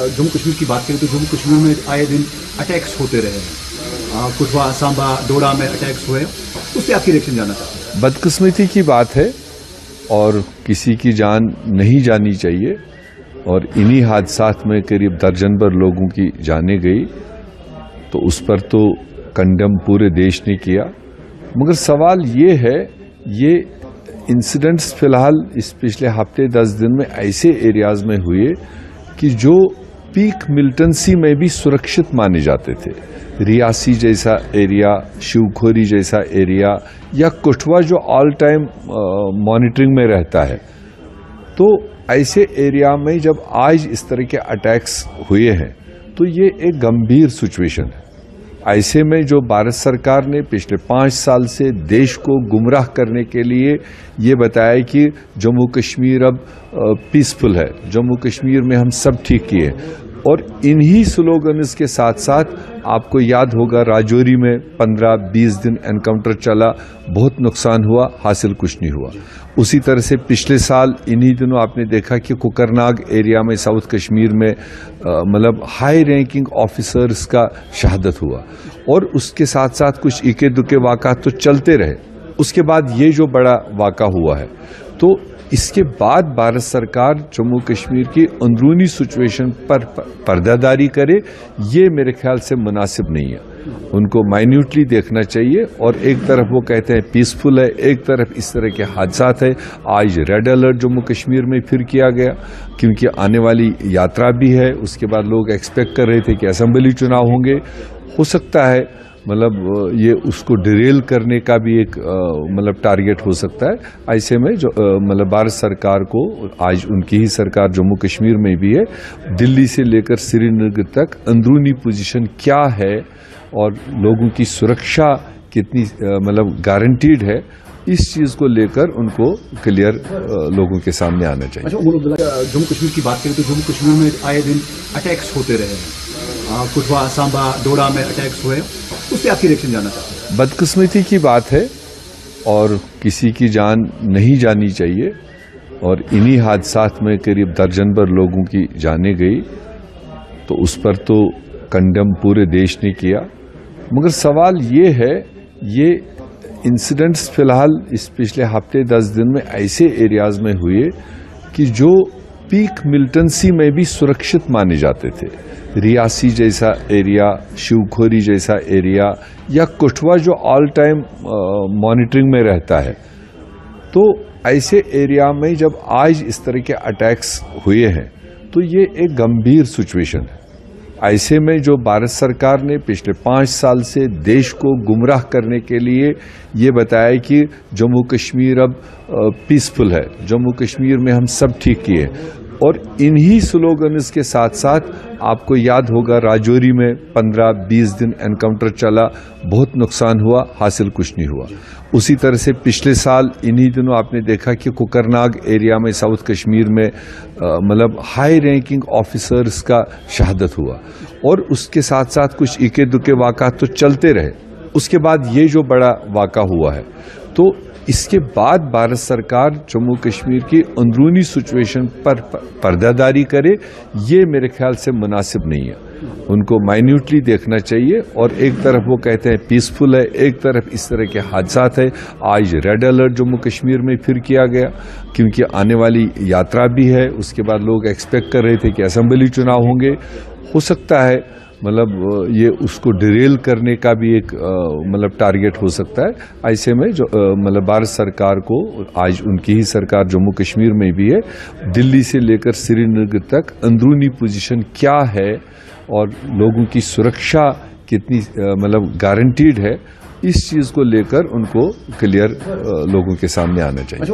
जम्मू कश्मीर की बात करें तो जम्मू कश्मीर में आए दिन अटैक्स होते रहे हैं। कुटवा, सांबा, डोडा में अटैक्स हुए, उस पर आपकी रिएक्शन जानना चाहते हैं। बदकिस्मती की बात है और किसी की जान नहीं जानी चाहिए और इन्हीं हादसात में करीब दर्जन भर लोगों की जानें गई, तो उस पर तो कंडेम पूरे देश ने किया। मगर सवाल ये है, ये इंसिडेंट्स फिलहाल इस पिछले हफ्ते 10 दिन में ऐसे एरियाज में हुए कि जो पीक मिलिटेंसी में भी सुरक्षित माने जाते थे। रियासी जैसा एरिया, शिवखोरी जैसा एरिया या कुठवा जो ऑल टाइम मॉनिटरिंग में रहता है, तो ऐसे एरिया में जब आज इस तरह के अटैक्स हुए हैं तो ये एक गंभीर सिचुएशन है। ऐसे में जो भारत सरकार ने पिछले 5 साल से देश को गुमराह करने के लिए ये बताया कि जम्मू कश्मीर अब पीसफुल है, जम्मू कश्मीर में हम सब ठीक किए, और इन्हीं स्लोगन्स के साथ साथ आपको याद होगा राजौरी में 15-20 दिन एनकाउंटर चला, बहुत नुकसान हुआ, हासिल कुछ नहीं हुआ। उसी तरह से पिछले साल इन्हीं दिनों आपने देखा कि कुकरनाग एरिया में साउथ कश्मीर में मतलब हाई रैंकिंग ऑफिसर्स का शहादत हुआ, और उसके साथ साथ कुछ इक्के दुक्के वाक़ात तो चलते रहे। उसके बाद ये जो बड़ा वाक़ा हुआ है, तो इसके बाद भारत सरकार जम्मू कश्मीर की अंदरूनी सिचुएशन पर पर्दादारी करे, ये मेरे ख्याल से मुनासिब नहीं है। उनको माइन्यूटली देखना चाहिए, और एक तरफ वो कहते हैं पीसफुल है, एक तरफ इस तरह के हादसात है। आज रेड अलर्ट जम्मू कश्मीर में फिर किया गया क्योंकि आने वाली यात्रा भी है। उसके बाद लोग एक्सपेक्ट कर रहे थे कि असेंबली चुनाव होंगे, हो सकता है मतलब ये उसको डिरेल करने का भी एक मतलब टारगेट हो सकता है। ऐसे में जो मतलब भारत सरकार को, आज उनकी ही सरकार जम्मू कश्मीर में भी है, दिल्ली से लेकर श्रीनगर तक अंदरूनी पोजीशन क्या है और लोगों की सुरक्षा कितनी मतलब गारंटीड है, इस चीज को लेकर उनको क्लियर लोगों के सामने आना चाहिए। अच्छा, जम्मू कश्मीर की बात करें तो जम्मू कश्मीर में आए दिन अटैक्स होते रहे हैं। कुटवा, सांबा, डोडा में अटैक्स हुए, उस पर आपकी रिएक्शन जानना चाहते हैं। बदकिस्मती की बात है और किसी की जान नहीं जानी चाहिए, और इन्हीं हादसात में करीब दर्जन भर लोगों की जानें गई, तो उस पर तो कंडेम पूरे देश ने किया। मगर सवाल ये है, ये इंसिडेंट्स फिलहाल इस पिछले हफ्ते 10 दिन में ऐसे एरियाज में हुए कि जो पीक मिलिटेंसी में भी सुरक्षित माने जाते थे। रियासी जैसा एरिया, शिवखोरी जैसा एरिया या कुठवा जो ऑल टाइम मॉनिटरिंग में रहता है, तो ऐसे एरिया में जब आज इस तरह के अटैक्स हुए हैं तो ये एक गंभीर सिचुएशन है। ऐसे में जो भारत सरकार ने पिछले 5 साल से देश को गुमराह करने के लिए ये बताया कि जम्मू कश्मीर अब पीसफुल है, जम्मू कश्मीर में हम सब ठीक किए, और इन्हीं स्लोगन्स के साथ साथ आपको याद होगा राजौरी में 15-20 दिन एनकाउंटर चला, बहुत नुकसान हुआ, हासिल कुछ नहीं हुआ। उसी तरह से पिछले साल इन्हीं दिनों आपने देखा कि कुकरनाग एरिया में साउथ कश्मीर में मतलब हाई रैंकिंग ऑफिसर्स का शहादत हुआ, और उसके साथ साथ कुछ इक्के दुक्के वाक़ात तो चलते रहे। उसके बाद ये जो बड़ा वाक़ा हुआ है, तो इसके बाद भारत सरकार जम्मू कश्मीर की अंदरूनी सिचुएशन पर पर्दादारी करे, ये मेरे ख्याल से मुनासिब नहीं है। उनको माइन्यूटली देखना चाहिए, और एक तरफ वो कहते हैं पीसफुल है, एक तरफ इस तरह के हादसात है। आज रेड अलर्ट जम्मू कश्मीर में फिर किया गया क्योंकि आने वाली यात्रा भी है। उसके बाद लोग एक्सपेक्ट कर रहे थे कि असेंबली चुनाव होंगे, हो सकता है मतलब ये उसको डिरेल करने का भी एक मतलब टारगेट हो सकता है। ऐसे में जो मतलब भारत सरकार को, आज उनकी ही सरकार जम्मू कश्मीर में भी है, दिल्ली से लेकर श्रीनगर तक अंदरूनी पोजीशन क्या है और लोगों की सुरक्षा कितनी मतलब गारंटीड है, इस चीज को लेकर उनको क्लियर लोगों के सामने आना चाहिए।